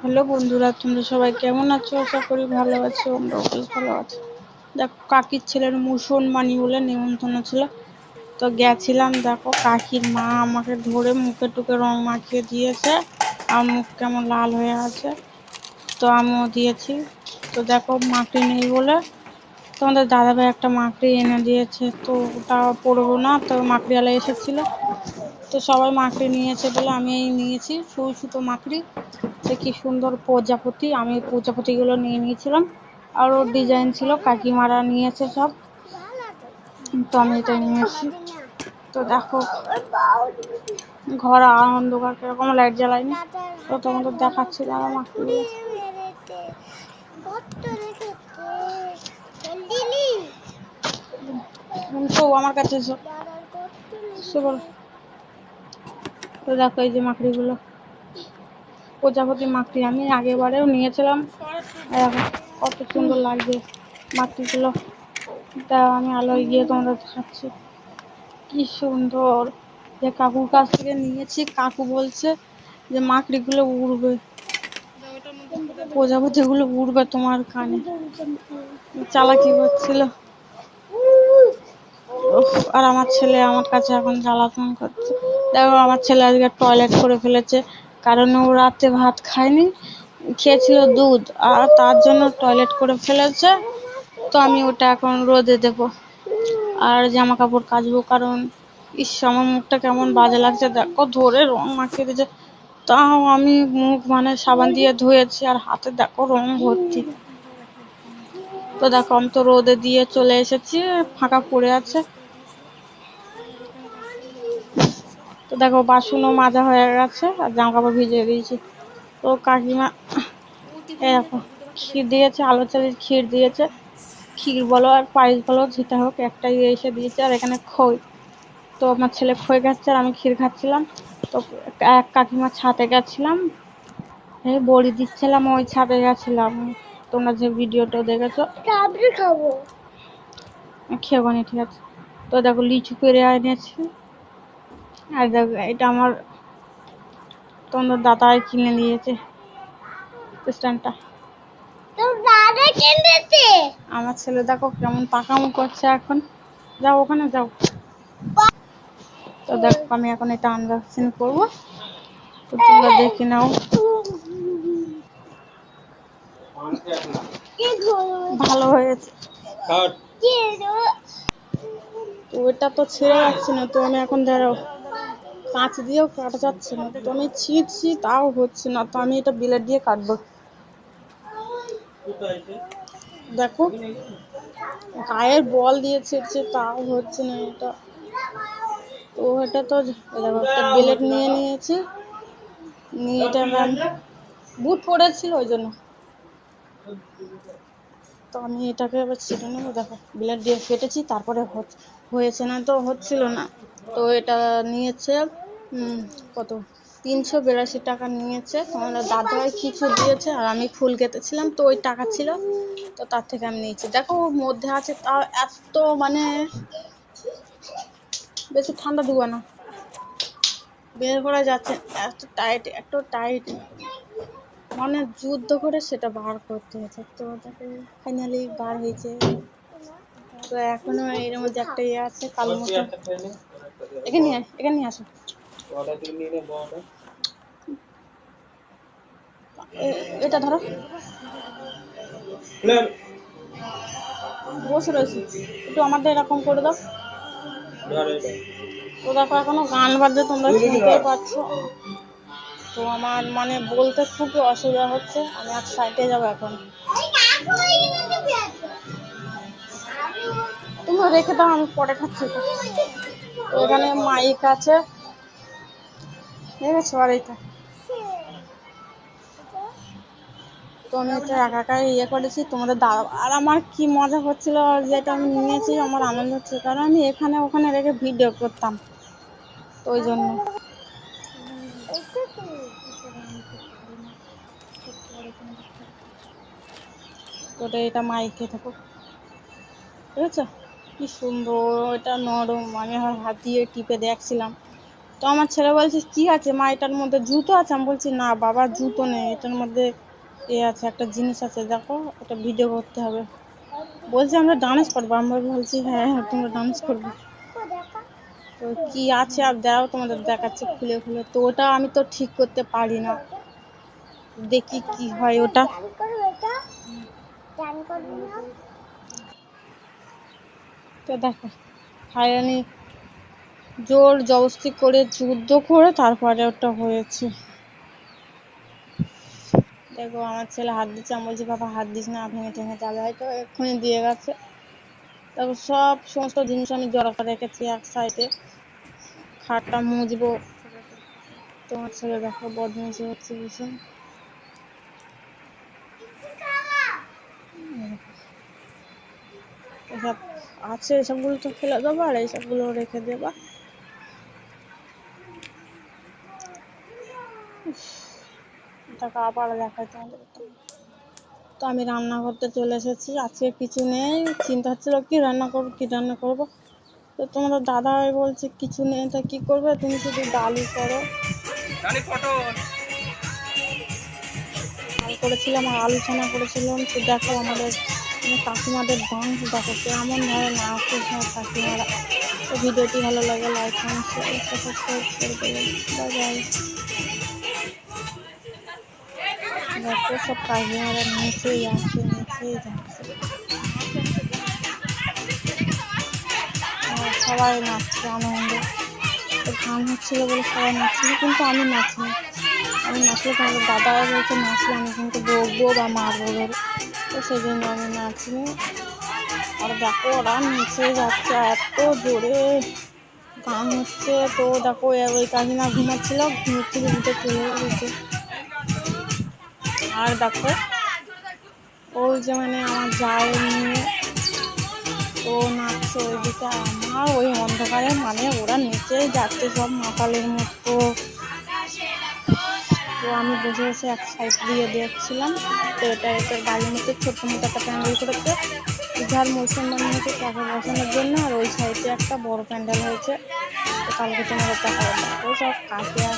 Hello বন্ধুরা, তোমরা সবাই কেমন আছো? আশা করি ভালো আছো। আমরাও বেশ ভালো আছি। দেখো, কাকির ছেলের মুসলমানি বলে নেমন্তন্ন ছিল, তো গেছিলাম। দেখো, কাকির মা আমাকে ধরে মুখে টুকে রং মাখিয়ে দিয়েছে, আর মুখ কেমন লাল হয়ে আছে। তো আমিও দিয়েছি। তো দেখো, মাকড়ি নেই বলে তোমাদের দাদাভাই একটা মাকড়ি এনে দিয়েছে, তো ওটা পরবো না। তো মাকড়িওয়ালা এসেছিল, তো সবাই মাকড়ি নিয়েছে বলে আমি এই নিয়েছি সুই সুতো মাকড়ি। সে কি সুন্দর প্রজাপতি, আমি প্রজাপতিগুলো নিয়ে নিয়েছিলাম। আর ওর ডিজাইন ছিল, কাকিমারা নিয়েছে সব, তো আমি এটা নিয়েছি। তো দেখো, ঘর অন্ধকার, কিরকম লাইট জ্বালাইনি, তো তোমাদের দেখাচ্ছি। দাঁড়া, মাকড়িগুলো তো আমার কাছে এসো, বলো। তো দেখো, এই যে মাকড়িগুলো প্রজাপতি মাকড়ি, আমি আগেবারেও নিয়েছিলাম। কত সুন্দর লাগছে মাকড়িগুলো। তা আমি আলোয় গিয়ে তোমাদের দেখাচ্ছি, কি সুন্দর। যে কাকুর কাছ থেকে নিয়েছি, কাকু বলছে যে মাকড়িগুলো উড়বে, প্রজাপতিগুলো উড়বে তোমার কানে। চালাকি করছিল। আর আমার ছেলে আমার কাছে এখন জ্বালাতন করছে। দেখো, আমার ছেলে আজকে টয়লেট করে ফেলেছে, কারণ ও রাতে ভাত খায়নি, খেয়েছিল দুধ, আর তার জন্য টয়লেট করে ফেলেছে। তো আমি ওটা এখন রোদে দেব, আর জামা কাপড় কাচবো, কারণ আমার মুখটা কেমন বাজে লাগছে। দেখো, ধরে রং মাখিয়ে দিয়েছে, তাও আমি মুখ সাবান দিয়ে ধুয়েছি, আর হাতে দেখো রং ভর্তি। তো দেখো, আমি তো রোদে দিয়ে চলে এসেছি, ফাঁকা পড়ে আছে। তো দেখো, বাসনও মাজা হয়ে গেছে, আর জামা কাপড় ভিজিয়ে দিয়েছি। তো কাকিমা এরকম ক্ষীর দিয়েছে, আলু চালের ক্ষীর দিয়েছে। ক্ষীর বলো আর পায়েস বলো, যেটা হোক একটাই এসে দিয়েছে। আর এখানে খই, তো আমার ছেলে খই খাচ্ছে আর আমি ক্ষীর খাচ্ছিলাম। তো এক কাকিমা ছাদে গেছিলাম, এই বড়ি দিচ্ছিলাম, ওই ছাদে গেছিলাম। তোমরা যে ভিডিওটা দেখেছো, খাবো খেবো না, ঠিক আছে। তো দেখো, লিচু পেরে এনেছি। আর দেখো, এটা আমার তোমাদের দাদাই কিনে দিয়েছে স্ট্যান্ডটা। আমার ছেলে দেখো কেমন পাকামো করছে এখন। যাও ওখানে যাও। তো দেখো, আমি এখন এটা আনবক্সিং করবো, তো তোমরা দেখে নাও। ভালো হয়েছে। তো ওটা তো ছেড়ে যাচ্ছে না, তো আমি এখন দাঁড়াও, কাঁচ দিয়েও কাটা যাচ্ছে না, তো আমি ছিঁড়ছি তাও হচ্ছে না, তো আমি এটা ব্লেড দিয়ে কাটবো। দেখো, গায়ের বল দিয়ে ছিঁড়ছে তাও হচ্ছে না এটা। তো এটা তো দেখো, একটা ব্লেড নিয়ে নিয়েছে, নিয়ে এটা ম্যাম বুট পড়েছিল ওই জন্য। তো আমি এটাকে এবার ছিঁড়ে নেবো। দেখো, ব্লেড দিয়ে কেটেছি, তারপরে হয়েছে না, তো হচ্ছিল না। তো এটা নিয়েছে কত, 382 টাকা নিয়েছে। আমাদের দাদাই কিছু দিয়েছে, আর আমি ফুল কেটেছিলাম, তো ওই টাকা ছিল, তো তার থেকে আমি নিয়েছি। দেখো, ওর মধ্যে আছে, তাও এত বেশি ঠান্ডা ঢুকে না, বের করা যাচ্ছে, এত টাইট, এত টাইট, যুদ্ধ করে সেটা বার করতে হয়েছে। তো দেখো, ফাইনালি বার হয়েছে। তো এখনো এর মধ্যে একটা ইয়ে আছে, কালো মতো। এখানে নিয়ে আসো। এটা ধরো, বসে রয়েছে, একটু আমাদের এরকম করে দাও। তো দেখো, এখনো গান বাজছে, তোমরা শুনতেই পাচ্ছ। তো আমার বলতে খুবই অসুবিধা হচ্ছে, আমি এক সাইডে যাবো এখন। তোমরা রেখে দাও, আমি পরে খাচ্ছি। তো এখানে মাইক আছে, দেখেছো, আর এটা তো আমি এটা একা একাই ইয়ে করেছি তোমাদের দাঁড়া। আর আমার কি মজা হচ্ছিল, যেটা আমি নিয়েছি, আমার আনন্দ হচ্ছে, কারণ আমি এখানে ওখানে রেখে ভিডিও করতাম, তো ওই জন্য। তো এটা মাইকে থাকো, ঠিক আছে। কি সুন্দর, এটা নরম, আমি আমার হাত দিয়ে টিপে দেখছিলাম, তো আমার ছেলে বলছে কি আছে মা, এটার মধ্যে জুতো আছে? আমি বলছি না বাবা জুতো নেই, এটার মধ্যে আছে, একটা জিনিস আছে, দেখো এটা ভিডিও করতে হবে। বলছে আমরা ডান্স করবো। আমরা বলছি হ্যাঁ তোমরা ডান্স করবে। তো কি আছে আর দাও তোমাদের দেখাচ্ছে খুলে খুলে। তো ওটা আমি তো ঠিক করতে পারি না, দেখি কি হয় ওটা। তো দেখো হায়রানি জোর জবরদস্তি করে যুদ্ধ করে তারপরে ওটা হয়েছে। দেখো আমার ছেলে হাত দিচ্ছে, আমি বলছি বাবা হাত দিস না, ভেঙে টেঙে যাবে, হয়তো এক্ষুনি দিয়ে গেছে। দেখো সমস্ত জিনিস আমি জড়ো করে রেখেছি এক সাইডে, খাটটা মুছবো। তোমার ছেলে দেখো বদমাইশি হচ্ছে ভীষণ। এসব আছে, এসবগুলো তো ফেলে দেবো আর এইসবগুলো রেখে দেবা। দেখো আবার দেখাই তোমাদের। তো আমি রান্না করতে চলে এসেছি, আজকে কিছু নেই, চিন্তা হচ্ছিল কি রান্না করবো। তো তোমাদের দাদা বলছে কিছু নেই, তা কি করবে, তুমি শুধু ডালই করো। ডাল করেছিলাম আর আলু ছানা করেছিলাম। তো দেখো আমাদের কাকিমাদের ডান্স দেখো কেমন ভাবে নাচছে সব কাকিমারা। তো ভিডিওটি ভালো লাগে লাইক কমেন্ট শেয়ার সাবস্ক্রাইব করে দেবে। Bye bye. দেখো সব কাকিমারা নিচেই যাচ্ছে। সবাই নাচছে আনন্দে। তো গান হচ্ছিল বলে সবাই নাচছিল, কিন্তু আমি নাচিনি। আমি নাচলে তোমাদের দাদা বলছে নাচলে আমি কিন্তু বকবো বা মারবো ধরে, তো সেই জন্য আমি নাচিনি। আর দেখো ওরা নিচে যাচ্ছে এত জোরে গান হচ্ছে। তো দেখো ওই কাকিমা ঘুমাচ্ছিল, ঘুমিয়ে উঠে চলে গেছে। আর দেখো ওই যে মানে আমার জায়ের নিয়ে ও নাচছে ওইদিকে, আমার ওই অন্ধকারে মানে ওরা নিচে যাচ্ছে সব মাতালের মতো। তো আমি বসে বসে এক সাইড দিয়ে দেখছিলাম। তো এটার বাড়ির মধ্যে ছোট্ট মতো একটা প্যান্ডেল করেছে, যার মুসলমান হয়েছে তাকে বসানোর জন্য, আর ওই সাইডে একটা বড় প্যান্ডেল হয়েছে। তো কালকে তোমাদের দেখা যাবে। সব কাকে আর